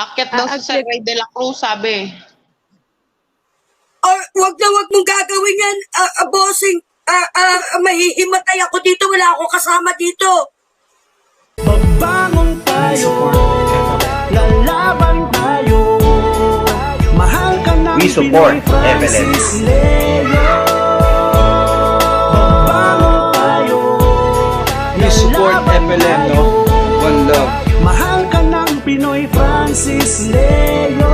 Akyat daw si Sir Ray Dela Cruz, sabi. Wag na wag mong gagawin yan, bossing. Mahihimatay ako dito. Wala akong kasama dito. Magbangon tayo, lalaban tayo. Mahal ka ng We support FLN. Magbangon tayo, We support FLN, no? One love. mahal ka ng Pinoy Francis Leo.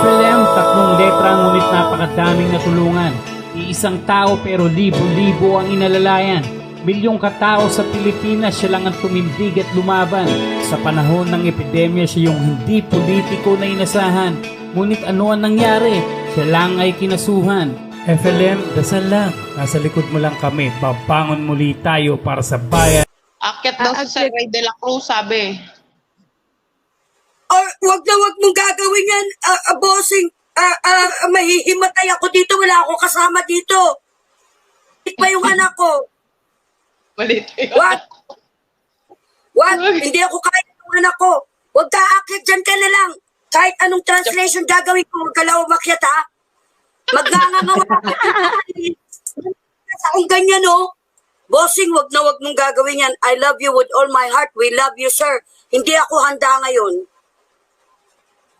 FLM, 3 letra ngunit napakadaming natulungan. Iisang tao pero libo-libo ang inalalayan. Milyong katao sa Pilipinas, siya lang ang tumindig at lumaban. Sa panahon ng epidemya, siya yung hindi politiko na inasahan. Ngunit ano ang nangyari? Siya lang ay kinasuhan. FLM, dasal lang. Nasa likod mo lang kami. Babangon muli tayo para sa bayan. Akyat daw si Sir Ray Dela Cruz, sabi. Wag na wag mong gagawin yan, bossing. Mahihimatay ako dito. Wala akong kasama dito. Pa yung anak ko. Malit yun. What? Hindi ako kaya ng anak ko. Huwag ka aakyat, dyan ka na lang. Kahit anong translation gagawin ko, huwag ka lang umakyat, ha? Magngangangawa ako. Sa akong ganyan, no? Bossing, wag na wag mong gagawin yan. I love you with all my heart. We love you, sir. Hindi ako handa ngayon.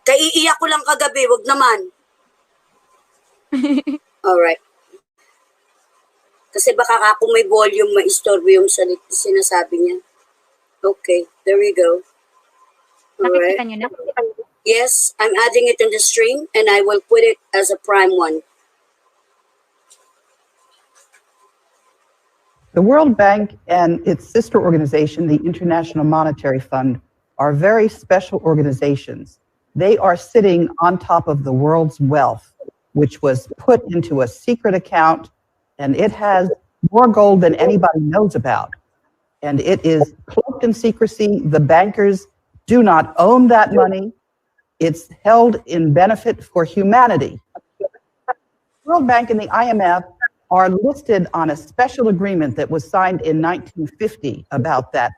Kaiiyak ko lang kagabi, wag naman. Alright. Kasi baka kung may volume, ma-istorbo yung sinasabi niya. Okay, there we go. Alright. Nakikita niyo na? Yes, I'm adding it in the stream and I will put it as a prime one. The World Bank and its sister organization, the International Monetary Fund, are very special organizations. They are sitting on top of the world's wealth, which was put into a secret account, and it has more gold than anybody knows about. And it is cloaked in secrecy. The bankers do not own that money. It's held in benefit for humanity. The World Bank and the IMF are listed on a special agreement that was signed in 1950 about that.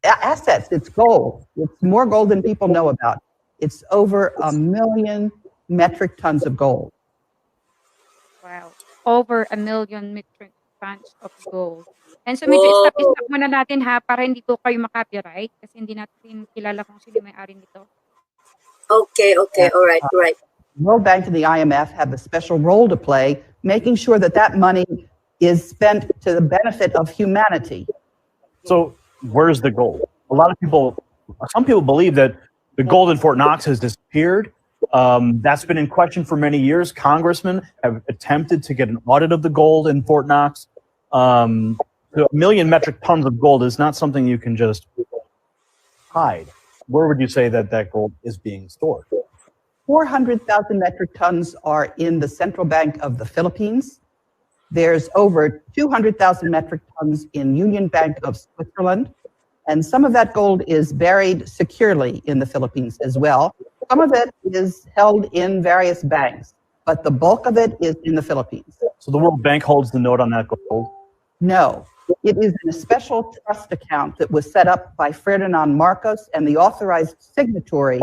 Assets, it's gold. It's more gold than people know about. It's over 1 million metric tons of gold. Wow. Over 1 million metric tons of gold. And so medyo stop muna natin ha, para hindi po kayo makopyright kasi hindi natin kilala kung sino may-ari nito. Okay, all right. World Bank and the IMF have a special role to play, making sure that that money is spent to the benefit of humanity. So where's the gold? Some people believe that the gold in Fort Knox has disappeared. That's been in question for many years. Congressmen have attempted to get an audit of the gold in Fort Knox. 1 million metric tons of gold is not something you can just hide. Where would you say that that gold is being stored? 400,000 metric tons are in the Central Bank of the Philippines. There's over 200,000 metric tons in Union Bank of Switzerland. And some of that gold is buried securely in the Philippines as well. Some of it is held in various banks, but the bulk of it is in the Philippines. So the World Bank holds the note on that gold? No, it is in a special trust account that was set up by Ferdinand Marcos, and the authorized signatory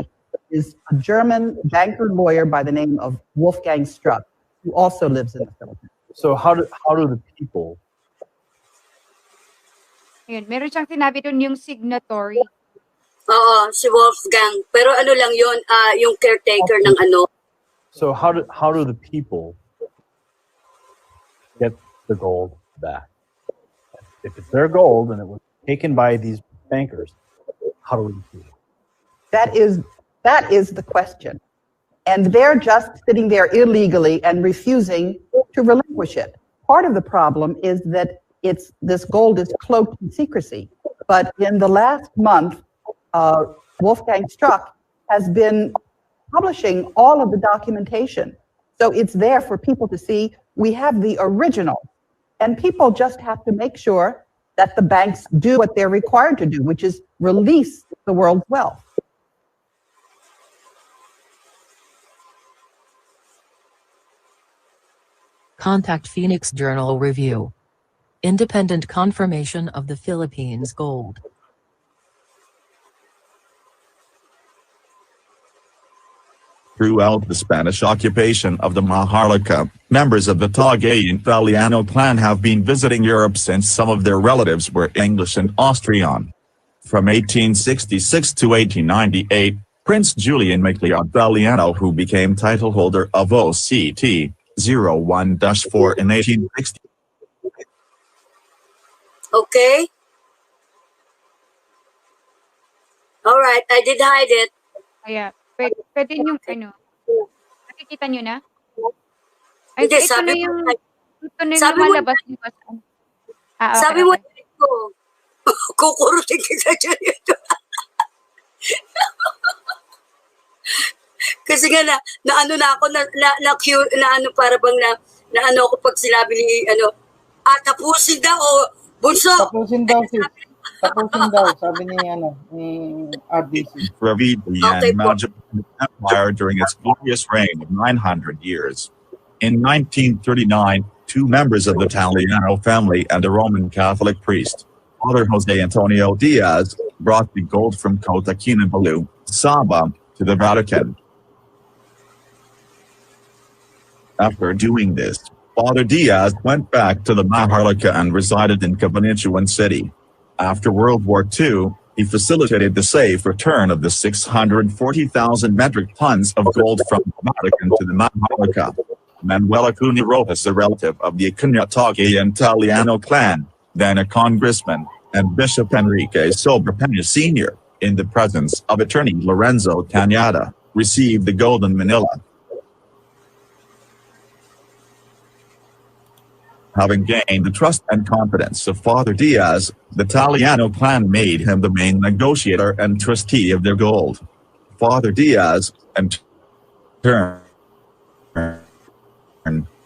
is a German banker lawyer by the name of Wolfgang Struck, who also lives in the Philippines. So how do the people? Ayun, meron siyang sinabi doon yung signatory. Oo, si Wolfgang. Pero ano lang yun, yung caretaker ng ano. So how do the people get the gold back? If it's their gold and it was taken by these bankers, how do we do it? That is the question. And they're just sitting there illegally and refusing to relinquish it. Part of the problem is that this gold is cloaked in secrecy. But in the last month, Wolfgang Struck has been publishing all of the documentation. So it's there for people to see. We have the original. And people just have to make sure that the banks do what they're required to do, which is release the world's wealth. Contact Phoenix Journal Review. Independent confirmation of the Philippines gold. Throughout the Spanish occupation of the Maharlika, members of the Tagayan Italiano clan have been visiting Europe since some of their relatives were English and Austrian. From 1866 to 1898, Prince Julian Maglione Italiano, who became title holder of OCT 01-4 in 1860. Okay? Alright, I did hide it. Kaya, pwede yung ano, nakikita nyo na? Ay, Hindi, ito sabi na mo, yung, ito na yung sabi mo, lumalabas. Okay, sabi mo, okay. kukurutin kita dyan ito. Kasi nga na ano na ako, na ano, para bang na ano ako pag sinabi ni, ano, tapusin daw, o bunso. Tapusin daw, sis. Tapusin daw, sabi ni, ano, ni RDC. Okay, Empire during its glorious reign of 900 years. In 1939, two members of the Italiano family and a Roman Catholic priest, Father Jose Antonio Diaz, brought the gold from Kota Kinabalu, Sabah, to the Vatican. After doing this, Father Diaz went back to the Maharlika and resided in Cabanatuan City. After World War II, he facilitated the safe return of the 640,000 metric tons of gold from the Vatican to the Maharlika. Manuel Acuna Rojas, a relative of the Tagayan Italiano clan, then a congressman, and Bishop Enrique Sobrepena Sr., in the presence of attorney Lorenzo Cañada, received the gold in Manila. Having gained the trust and confidence of Father Diaz, the Italiano clan made him the main negotiator and trustee of their gold. Father Diaz, in turn,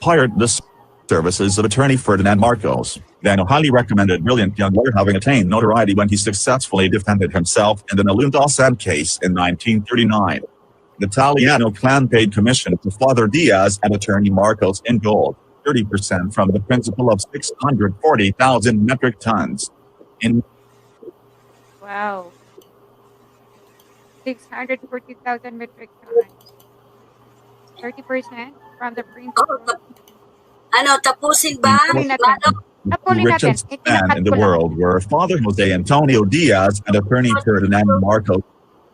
hired the services of attorney Ferdinand Marcos, then a highly recommended brilliant young lawyer, having attained notoriety when he successfully defended himself in the Nalundasan case in 1939. The Italiano clan paid commission to Father Diaz and attorney Marcos in gold, 30% from the principal of 640,000 metric tons. Wow. 640,000 metric tons. 30% from the principal. Ano, tapusin ba? The richest man in the world were Father Jose Antonio Diaz and attorney Ferdinand Marcos.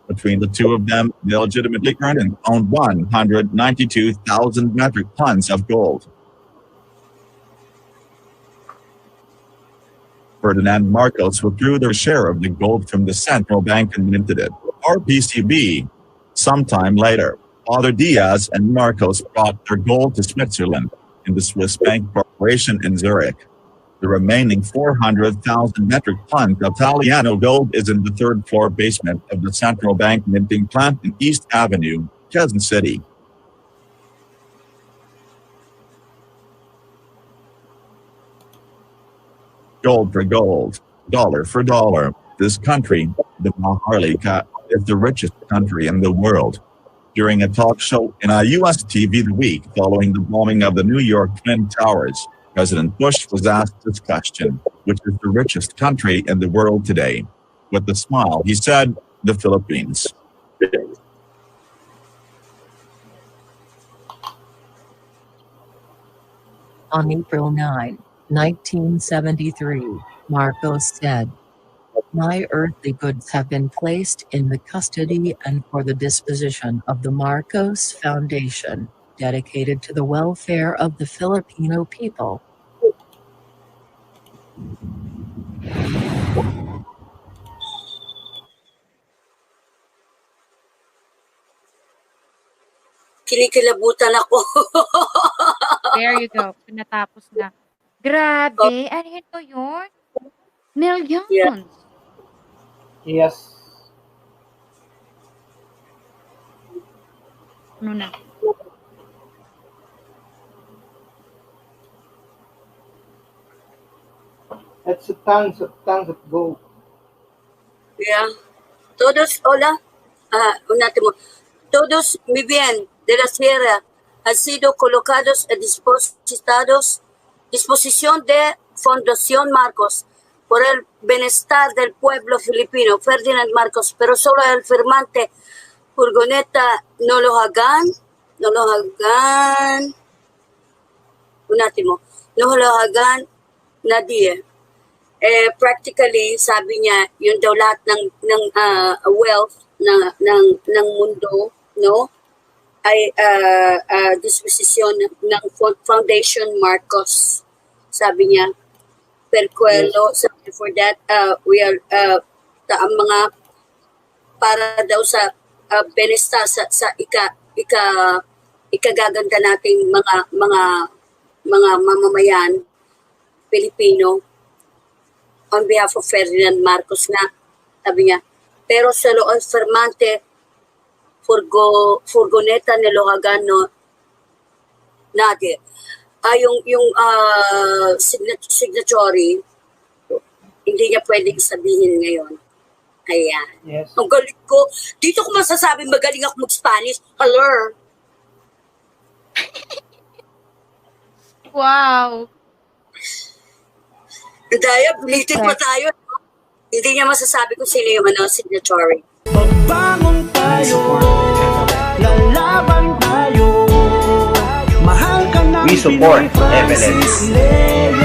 Between the two of them, they legitimately earned and owned 192,000 metric tons of gold. Ferdinand Marcos withdrew their share of the gold from the central bank and minted it, RPCB. Sometime later, Father Diaz and Marcos brought their gold to Switzerland in the Swiss Bank Corporation in Zurich. The remaining 400,000 metric tons of Italiano gold is in the third-floor basement of the central bank minting plant in East Avenue, Quezon City. Gold for gold, dollar for dollar. This country, the Maharlika, is the richest country in the world. During a talk show in a U.S. TV the week following the bombing of the New York Twin Towers, President Bush was asked this question: which is the richest country in the world today? With a smile, he said, the Philippines. On April 9, 1973, Marcos said, "My earthly goods have been placed in the custody and for the disposition of the Marcos Foundation, dedicated to the welfare of the Filipino people." Kinikilabutan ako. There you go. Natapos na. Grabe. Ano ito yun? Millions. Yeah. Yes. Ano na? It's tons of gold. Yeah. Todos, hola. Unatin mo. Todos mi bien de la sierra han sido colocados a disposición de Fundación Marcos por el bienestar del pueblo filipino, Ferdinand Marcos, pero solo el firmante Furgoneta Nolohagan, unatin mo, Nolohagan Nadir. Practically, sabi niya, yun daw lahat ng wealth ng mundo, no? Ay disposisyon ng Foundation Marcos. Sabi niya, Percuelo, sabi for that, we are, ang mga, para daw sa benesta sa ikagaganda nating mga mamamayan Pilipino on behalf of Ferdinand Marcos nga, sabi niya. Pero sa loob Fermante, Furgoneta ni Lohagano Nadir. Yung signatory, hindi niya pwedeng sabihin ngayon. Ayan. Yes. Ang galing ko. Dito ko masasabi magaling ako mag-Spanish. Hello. Wow. Daya, bulitin pa tayo. Hindi niya masasabi kung sino yung signatory. Magbangon tayo, lalaban tayo. Mahal ka ng We support Pinoy Francis Leo.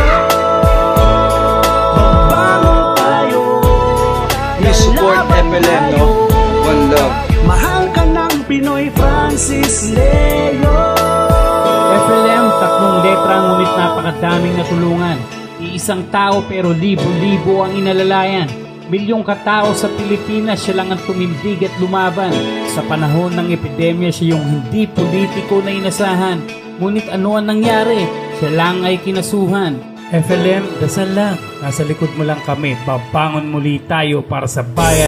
Magbangon tayo, We support FLM, no? One love. mahal ka ng Pinoy Francis Leo. FLM, tatlong letra ngunit napakadaming natulungan. Iisang tao pero libo-libo ang inalalayan. Milyong katao sa Pilipinas, siya lang ang tumindig at lumaban. Sa panahon ng epidemya, siya yung hindi politiko na inasahan. Ngunit ano ang nangyari? Siya lang ay kinasuhan. FLM, dasal lang. Nasa likod mo lang kami. Babangon muli tayo para sa bayan.